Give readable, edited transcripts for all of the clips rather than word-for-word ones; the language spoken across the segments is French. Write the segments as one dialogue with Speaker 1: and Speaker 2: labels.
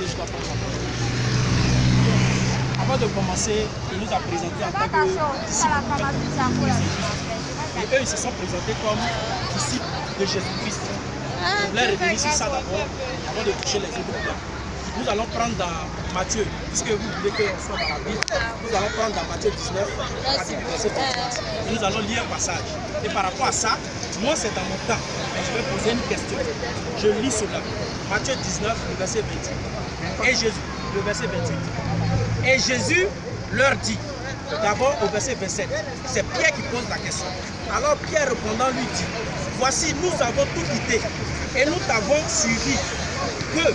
Speaker 1: que je dois prendre la parole. Avant de commencer, il nous a présenté en tant que disciples. Et eux, ils se sont présentés comme disciples de Jésus-Christ. Je voulais revenir sur ça d'abord, avant de toucher les autres points. Nous allons prendre dans Matthieu, puisque vous voulez qu'on soit dans la Bible, nous allons prendre dans Matthieu 19, verset 38. Et nous allons lire un passage. Et par rapport à ça, moi c'est dans mon temps, mais je vais poser une question. Je lis cela. Matthieu 19, le verset 28. Et Jésus, le verset 28. Et Jésus leur dit, d'abord au verset 27, c'est Pierre qui pose la question. Alors Pierre répondant lui dit, voici nous avons tout quitté et nous t'avons suivi. Que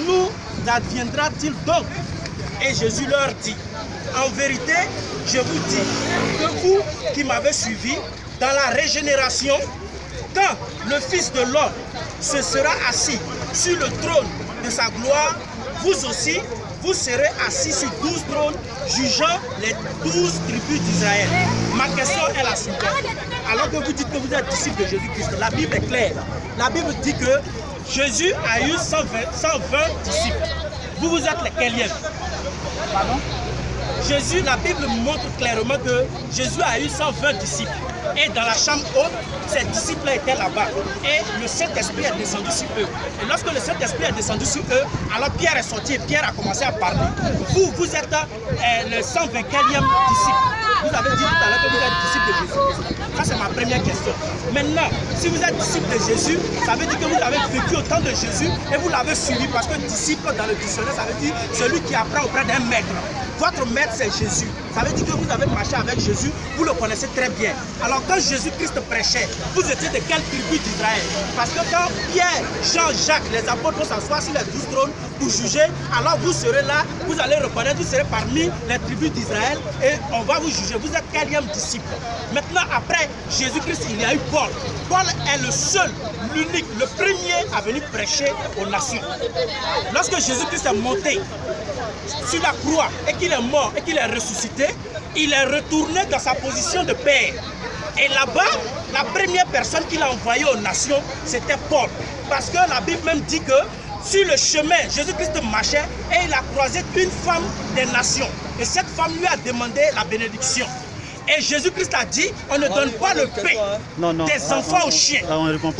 Speaker 1: nous adviendra-t-il donc? Et Jésus leur dit, en vérité, je vous dis que vous qui m'avez suivi dans la régénération, quand le Fils de l'homme se sera assis sur le trône de sa gloire, vous aussi, vous serez assis sur 12 trônes, jugeant les 12 tribus d'Israël. Ma question est la suivante. Alors que vous dites que vous êtes disciples de Jésus-Christ, la Bible est claire. La Bible dit que Jésus a eu 120 disciples. Vous êtes lesquels? Pardon? Jésus, la Bible montre clairement que Jésus a eu 120 disciples. Et dans la chambre haute, ces disciples étaient là-bas. Et le Saint-Esprit est descendu sur eux. Et lorsque le Saint-Esprit est descendu sur eux, alors Pierre est sorti et Pierre a commencé à parler. Vous êtes le 120e disciple. Vous avez dit tout à l'heure que vous êtes disciple de Jésus. Ça, c'est ma première question. Maintenant, si vous êtes disciple de Jésus, ça veut dire que vous avez vécu au temps de Jésus et vous l'avez suivi, parce que disciple dans le dictionnaire, ça veut dire celui qui apprend auprès d'un maître. Votre maître, c'est Jésus. Ça veut dire que vous avez marché avec Jésus, vous le connaissez très bien. Alors quand Jésus-Christ prêchait, vous étiez de quelle tribu d'Israël? Parce que quand Pierre, Jean, Jacques, les apôtres vont s'asseoir sur les 12 trônes pour juger, alors vous serez là, vous allez reconnaître, vous serez parmi les tribus d'Israël et on va vous juger. Vous êtes quel disciple? Maintenant, après Jésus-Christ, il y a eu Paul. Paul est le seul, l'unique, le premier à venir prêcher aux nations. Lorsque Jésus-Christ est monté sur la croix et qu'il est mort et qu'il est ressuscité, il est retourné dans sa position de père. Et là-bas, la première personne qu'il a envoyée aux nations, c'était Paul. Parce que la Bible même dit que sur le chemin, Jésus-Christ marchait et il a croisé une femme des nations. Et cette femme lui a demandé la bénédiction. Et Jésus-Christ a dit, on ne donne pas le pain des enfants aux chiens.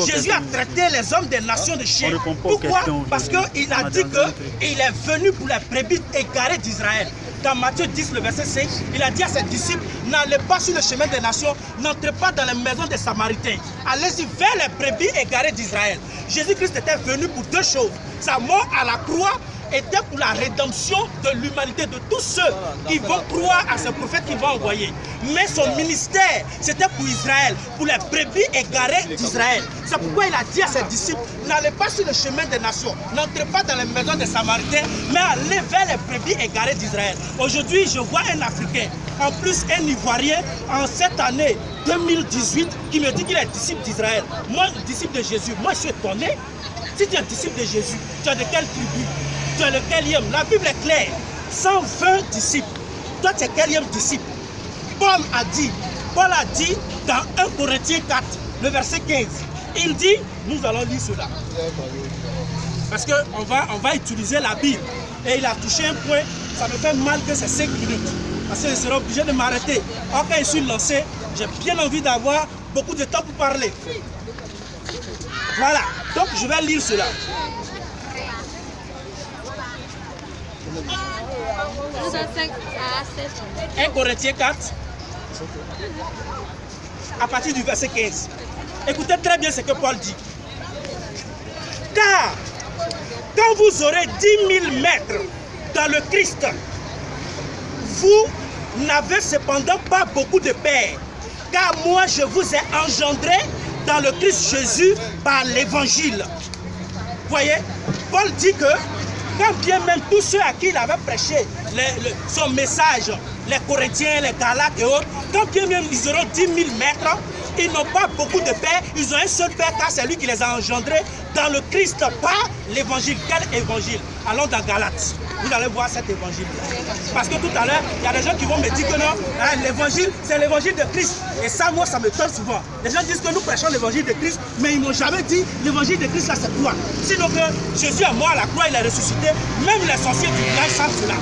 Speaker 1: Jésus a traité les hommes des nations de chiens. Pourquoi? Parce qu'il a dit qu'il est venu pour les brebis égarées d'Israël. Dans Matthieu 10, le verset 5, il a dit à ses disciples, n'allez pas sur le chemin des nations, n'entrez pas dans les maisons des Samaritains. Allez-y vers les brebis égarées d'Israël. Jésus-Christ était venu pour deux choses. Sa mort à la croix était pour la rédemption de l'humanité, de tous ceux qui vont croire à ce prophète qu'il va envoyer. Mais son ministère, c'était pour Israël, pour les brebis égarées d'Israël. C'est pourquoi il a dit à ses disciples, n'allez pas sur le chemin des nations, n'entrez pas dans les maisons des Samaritains, mais allez vers les brebis égarées d'Israël. Aujourd'hui, je vois un Africain, en plus un Ivoirien, en cette année 2018, qui me dit qu'il est disciple d'Israël. Moi, disciple de Jésus, moi je suis étonné. Si tu es disciple de Jésus, tu es de quelle tribu? Tu es le quelième? La Bible est claire. 120 disciples. Toi, tu es quelième disciple? Paul a dit dans 1 Corinthiens 4, le verset 15, il dit, nous allons lire cela. Parce qu'on va utiliser la Bible. Et il a touché un point, ça me fait mal que c'est 5 minutes. Parce que je serai obligé de m'arrêter. Or, quand je suis lancé, j'ai bien envie d'avoir beaucoup de temps pour parler. Voilà, donc je vais lire cela. 1 Corinthiens 4, à partir du verset 15. Écoutez très bien ce que Paul dit. Car, quand vous aurez 10 000 maîtres dans le Christ, vous n'avez cependant pas beaucoup de pères. Car moi, je vous ai engendré dans le Christ Jésus par l'évangile. Voyez, Paul dit que quand bien même tous ceux à qui il avait prêché son message, les Corinthiens, les Galates et autres, quand bien même ils auront 10 000 maîtres, ils n'ont pas beaucoup de père, ils ont un seul père car c'est lui qui les a engendrés dans le Christ, pas l'évangile. Quel évangile? Allons dans Galates, vous allez voir cet évangile-là. Parce que tout à l'heure, il y a des gens qui vont me dire que non, hein, l'évangile, c'est l'évangile de Christ. Et ça, moi, ça me donne souvent. Les gens disent que nous prêchons l'évangile de Christ, mais ils ne m'ont jamais dit l'évangile de Christ, là, c'est quoi? Sinon que Jésus est mort à la croix, il est ressuscité, même les sorciers du village savent cela.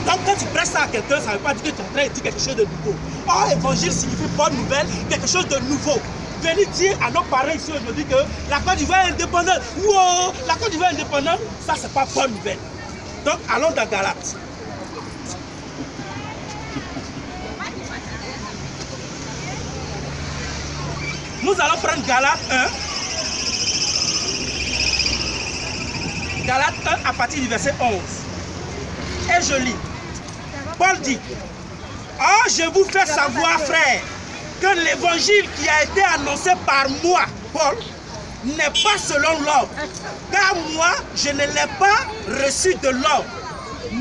Speaker 1: Donc quand tu prêches ça à quelqu'un, ça ne veut pas dire que tu es en train de dire quelque chose de nouveau. Or, évangile signifie bonne nouvelle, quelque chose de nouveau. Venir dire à nos parents ici aujourd'hui que la Côte d'Ivoire est indépendante. Wow, la Côte d'Ivoire est indépendante, ça c'est pas bonne nouvelle. Donc allons dans Galates. Nous allons prendre Galates 1. Galates 1 à partir du verset 11. Et je lis. Paul dit, « Oh, je vous fais savoir, frère, que l'évangile qui a été annoncé par moi, Paul, n'est pas selon l'homme. Car moi, je ne l'ai pas reçu de l'homme,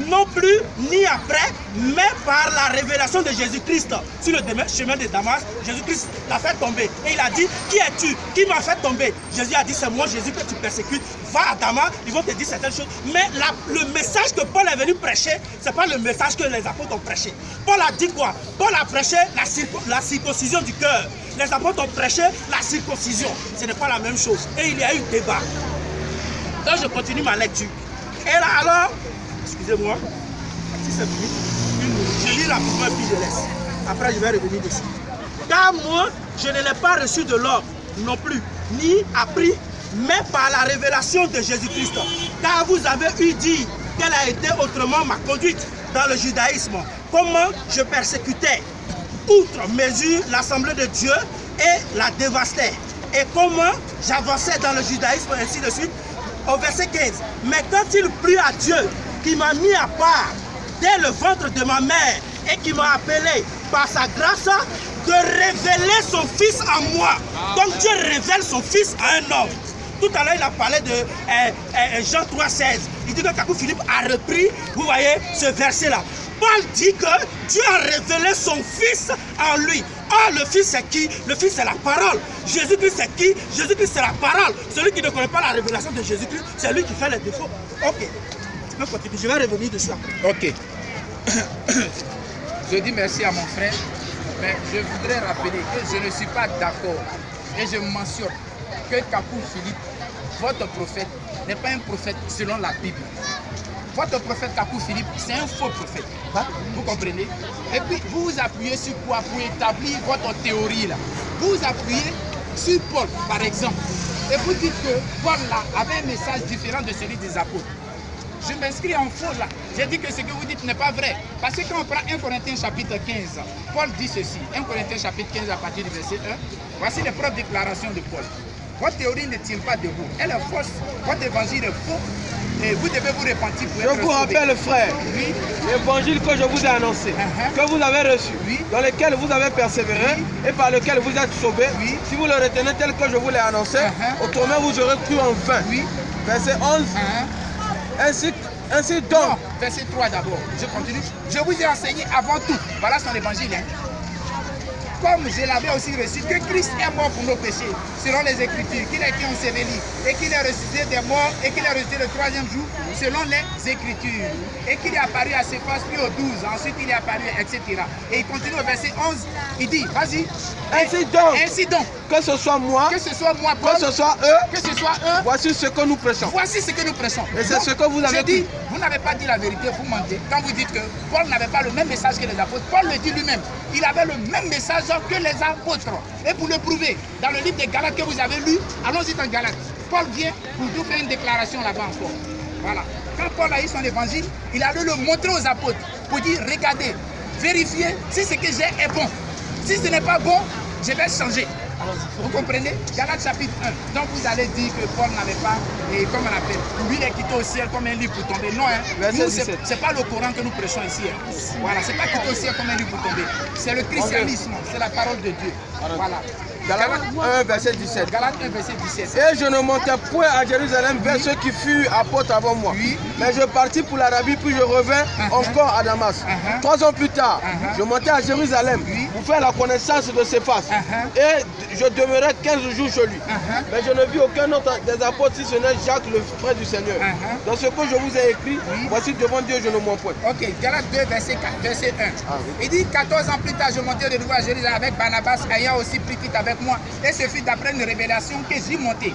Speaker 1: non plus ni après, mais par la révélation de Jésus-Christ. Sur le chemin de Damas, Jésus-Christ l'a fait tomber. Et il a dit, qui es-tu? Qui m'a fait tomber? Jésus a dit, c'est moi, Jésus, que tu persécutes. Va à Damas, ils vont te dire certaines choses. Mais le message que Paul est venu prêcher, ce n'est pas le message que les apôtres ont prêché. Paul a dit quoi? Paul a prêché la circoncision du cœur. Les apôtres ont prêché la circoncision. Ce n'est pas la même chose. Et il y a eu débat. Donc je continue ma lecture. Et là alors, excusez-moi, si c'est fini, je lis la première puis je laisse. Après je vais revenir dessus. Car moi, je ne l'ai pas reçu de l'homme non plus, ni appris, mais par la révélation de Jésus-Christ. Car vous avez eu dit quelle a été autrement ma conduite dans le judaïsme, comment je persécutais outre mesure l'assemblée de Dieu et la dévastais, et comment j'avançais dans le judaïsme, ainsi de suite. Au verset 15, mais quand il plut à Dieu, qui m'a mis à part dès le ventre de ma mère, et qui m'a appelé par sa grâce de révéler son fils en moi. Donc Dieu révèle son fils à un homme. Tout à l'heure, il a parlé de Jean 3,16. Il dit que Kakou Philippe a repris, vous voyez, ce verset-là. Paul dit que Dieu a révélé son fils en lui. Ah, le fils c'est qui? Le fils c'est la parole. Jésus-Christ c'est qui? Jésus-Christ c'est la parole. Celui qui ne connaît pas la révélation de Jésus-Christ, c'est lui qui fait les défauts. Ok, tu peux continuer, je vais revenir dessus après.
Speaker 2: Ok. Je dis merci à mon frère, mais je voudrais rappeler que je ne suis pas d'accord et je mentionne que Kakou Philippe, votre prophète, n'est pas un prophète selon la Bible. Votre prophète Kakou Philippe, c'est un faux prophète. Vous comprenez? Et puis, vous vous appuyez sur quoi pour établir votre théorie là? Vous vous appuyez sur Paul, par exemple. Et vous dites que Paul là avait un message différent de celui des apôtres. Je m'inscris en faux là. J'ai dit que ce que vous dites n'est pas vrai. Parce que quand on prend 1 Corinthiens chapitre 15, Paul dit ceci. 1 Corinthiens chapitre 15 à partir du verset 1. Voici les propres déclarations de Paul. Votre théorie ne tient pas debout. Elle est fausse. Votre évangile est faux. Et vous devez vous repentir pour être sauvé.
Speaker 3: Je vous rappelle, frère,
Speaker 2: oui,
Speaker 3: l'évangile que je vous ai annoncé, que vous avez reçu,
Speaker 2: oui,
Speaker 3: dans lequel vous avez persévéré, oui, et par lequel vous êtes sauvés, oui, si vous le retenez tel que je vous l'ai annoncé, autrement vous aurez cru en vain. Oui. Verset 11. Ainsi donc.
Speaker 2: Non, verset 3 d'abord. Je continue. Je vous ai enseigné avant tout. Voilà son évangile. Comme je l'avais aussi reçu, que Christ est mort pour nos péchés, selon les Écritures, qu'il a été enseveli, et qu'il est ressuscité des morts, et qu'il est ressuscité le 3e jour, selon les Écritures, et qu'il est apparu à ses faces, puis au 12, ensuite il est apparu, etc. Et il continue au verset 11, il dit, vas-y. Ainsi donc,
Speaker 3: que ce soit moi,
Speaker 2: Paul,
Speaker 3: que ce soit eux, voici ce que nous prêchons.
Speaker 2: Voici ce que nous prêchons.
Speaker 3: Et c'est ce que vous avez dit.
Speaker 2: Vous n'avez pas dit la vérité, vous mentez. Quand vous dites que Paul n'avait pas le même message que les apôtres, Paul le dit lui-même. Il avait le même message que les apôtres. Et pour le prouver, dans le livre des Galates que vous avez lu, allons-y dans Galates. Paul vient pour nous faire une déclaration là-bas encore. Voilà. Quand Paul a eu son évangile, il a dû le montrer aux apôtres pour dire, regardez, vérifiez si ce que j'ai est bon. Si ce n'est pas bon, je vais changer. Vous comprenez? Galates chapitre 1. Donc vous allez dire que Paul n'avait pas, et comme on appelle, lui il est quitté au ciel comme un livre pour tomber. Non, hein. Nous, c'est pas le Coran que nous prêchons ici. Hein. Voilà, c'est pas quitté au ciel comme un livre pour tomber. C'est le christianisme, c'est la parole de Dieu. Voilà.
Speaker 3: Galates 1, verset 17.
Speaker 2: Galates 1, verset 17.
Speaker 3: Et je ne montais point à Jérusalem vers ceux qui furent apôtres avant moi. Mais je partis pour l'Arabie, puis je revins encore à Damas. 3 ans plus tard, je montais à Jérusalem pour faire la connaissance de Céphas. Et je demeurai 15 jours chez lui. Mais je ne vis aucun autre des apôtres si ce n'est Jacques, le frère du Seigneur. Dans ce que je vous ai écrit, voici devant Dieu, je ne mens point.
Speaker 2: Ok, Galates 2, verset 4, verset 1. Il dit 14 ans plus tard, je montais de nouveau à Jérusalem avec Barnabas, ayant aussi pris quitte avec moi. Et ce fut d'après une révélation que j'y montais.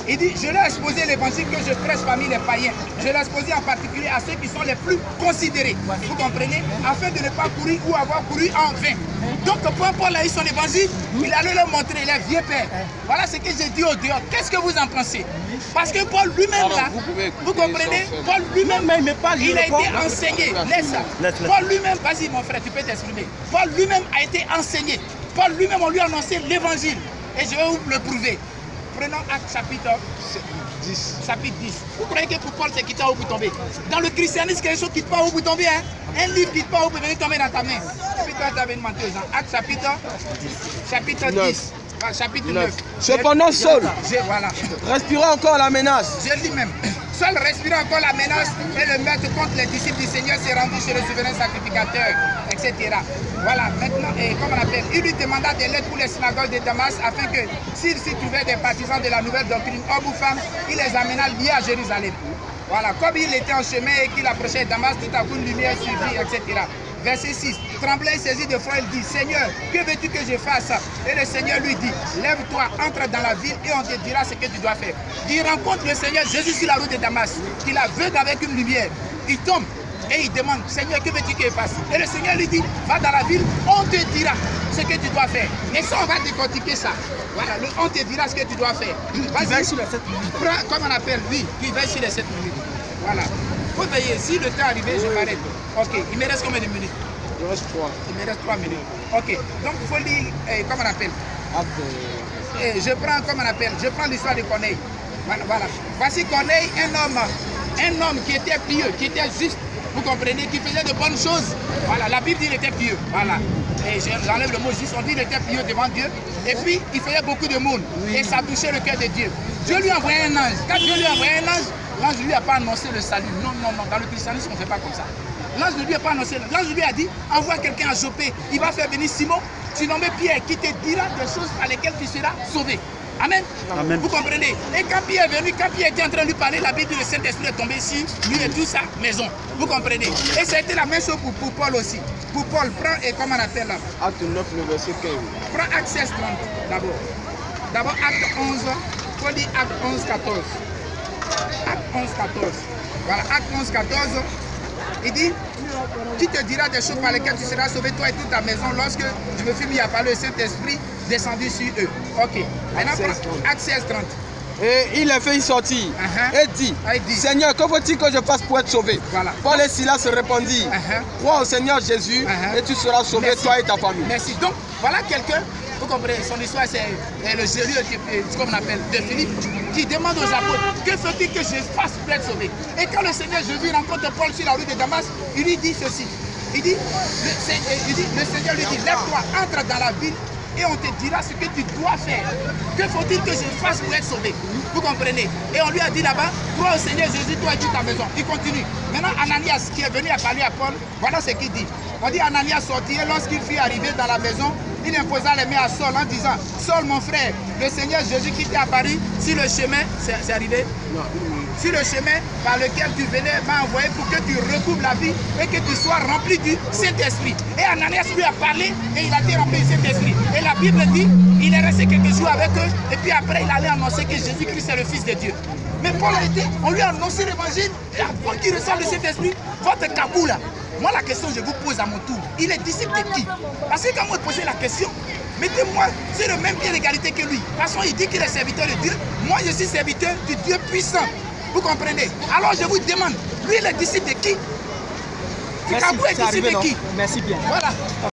Speaker 2: Il dit, je leur ai exposé l'évangile que je prêche parmi les païens. Je l'ai exposé en particulier à ceux qui sont les plus considérés. Vous comprenez? Afin de ne pas courir ou avoir couru en vain. Donc, quand Paul a eu son évangile, il allait leur montrer les vieux pères. Voilà ce que j'ai dit au dehors. Qu'est-ce que vous en pensez? Parce que Paul lui-même, là, vous comprenez? Paul lui-même, il a été enseigné. Laisse ça. Paul lui-même, vas-y mon frère, tu peux t'exprimer. Paul lui-même a été enseigné. Paul lui-même, on lui a annoncé l'évangile. Et je vais vous le prouver. Prenons Actes chapitre 10. Chapitre 10. Vous croyez que pour Paul c'est quitter où vous tombez? Dans le christianisme, quelque chose qui quitte pas où vous tombez. Hein? Un livre qui quitte pas où vous venez tomber dans ta main. Et puis toi tu avais demandé aux gens. Actes chapitre 10. Chapitre 9.
Speaker 3: Cependant, Saul
Speaker 2: voilà.
Speaker 3: respira encore la menace.
Speaker 2: Je le dis même. Saul respira encore la menace et le meurtre contre les disciples du Seigneur s'est rendu chez le souverain sacrificateur, etc. Voilà, maintenant, comme on appelle, il lui demanda des lettres pour les synagogues de Damas afin que s'il s'y trouvait des partisans de la nouvelle doctrine, hommes ou femmes, il les amena liés à Jérusalem. Voilà, comme il était en chemin et qu'il approchait de Damas, tout à coup une lumière suivit, etc. Verset 6. Tremblant et saisi de foi, il dit, Seigneur, que veux-tu que je fasse? Et le Seigneur lui dit, lève-toi, entre dans la ville et on te dira ce que tu dois faire. Il rencontre le Seigneur Jésus sur la route de Damas. Il aveugle avec une lumière. Il tombe et il demande, Seigneur, que veux-tu que je fasse? Et le Seigneur lui dit, va dans la ville, on te dira ce que tu dois faire. Et ça, on va décortiquer ça. Voilà, on te dira ce que tu dois faire. Vas-y, sur les 7 minutes. Prends, comme on appelle, lui, qui veille sur les 7 minutes. Voilà. Faut veiller. Si le temps est arrivé, je m'arrête. Ok. Il me reste combien de minutes?
Speaker 3: Il me reste 3.
Speaker 2: Il me reste 3 minutes. Ok. Donc, il faut lire, comment on appelle? Je prends, comment on appelle? Je prends l'histoire de Corneille. Voilà. Voici Corneille, un homme qui était pieux, qui était juste. Vous comprenez, qui faisait de bonnes choses. Voilà, la Bible dit qu'il était pieux. Voilà. Et j'enlève le mot juste, on dit qu'il était pieux devant Dieu. Et puis, il faisait beaucoup de monde. Et ça touchait le cœur de Dieu. Dieu lui a envoyé un ange. Quand Dieu lui a envoyé un ange, l'ange ne lui a pas annoncé le salut. Non, non, non. Dans le christianisme, on ne fait pas comme ça. L'ange ne lui a pas annoncé. L'ange lui a dit, envoie quelqu'un à Jopé. Il va faire venir Simon, surnommé Pierre, qui te dira des choses par lesquelles tu seras sauvé. Amen. Amen. Vous comprenez? Et quand Pierre est venu, quand Pierre était en train de lui parler, la Bible dit le Saint-Esprit est tombé ici, lui et toute sa maison. Vous comprenez? Et ça a été la même chose pour Paul aussi. Pour Paul, prends, et comment on appelle là?
Speaker 3: Acte 9, le verset 15.
Speaker 2: Prends Acte 16, 30 d'abord. D'abord Acte 11, il faut dire Acte 11, 14. Acte 11, 14. Voilà, Acte 11, 14. Il dit, tu te diras des choses par lesquelles tu seras sauvé, toi et toute ta maison, lorsque je me suis mis à parler, le Saint-Esprit descendu sur eux. Ok. Maintenant, Acte 16, 30.
Speaker 3: Et il les fait sortir et dit, Seigneur, que faut-il que je fasse pour être sauvé?
Speaker 2: Voilà.
Speaker 3: Paul et Silas se répondirent, crois au Seigneur Jésus et tu seras sauvé, merci, toi et ta famille.
Speaker 2: Merci. Donc, voilà quelqu'un, vous comprenez, son histoire, c'est le Jésus, comme on appelle, de Philippe, qui demande aux apôtres, que faut-il que je fasse pour être sauvé? Et quand le Seigneur Jésus rencontre Paul sur la rue de Damas, il lui dit ceci. Il dit, le Seigneur lui dit, lève-toi, entre dans la ville et on te dira ce que tu dois faire. Que faut-il que je fasse pour être sauvé? Vous comprenez? Et on lui a dit là-bas, crois au Seigneur Jésus, toi et toute ta maison. Il continue. Maintenant, Ananias, qui est venu à parler à Paul, voilà ce qu'il dit. On dit, Ananias sortit et lorsqu'il fut arrivé dans la maison, il imposa les mains à Saul en disant, Saul mon frère, le Seigneur Jésus qui t'est apparu sur le chemin, c'est arrivé? Non. Sur le chemin par lequel tu venais m'a envoyé pour que tu recouvres la vie et que tu sois rempli du Saint-Esprit. Et Ananias lui a parlé et il a été rempli du Saint-Esprit. Et la Bible dit, il est resté quelques jours avec eux et puis après il allait annoncer que Jésus-Christ est le Fils de Dieu. Mais Paul a été, on lui a annoncé l'évangile et avant qu'il reçoive le Saint-Esprit, votre cabou là. Moi la question je vous pose à mon tour, il est disciple de qui? Parce que quand vous posez la question, mettez-moi sur le même pied d'égalité que lui. De toute façon il dit qu'il est serviteur de Dieu, moi je suis serviteur du Dieu puissant. Vous comprenez? Alors je vous demande, lui il est disciple de qui? Kabou est disciple de qui?
Speaker 1: Merci bien.
Speaker 2: Voilà.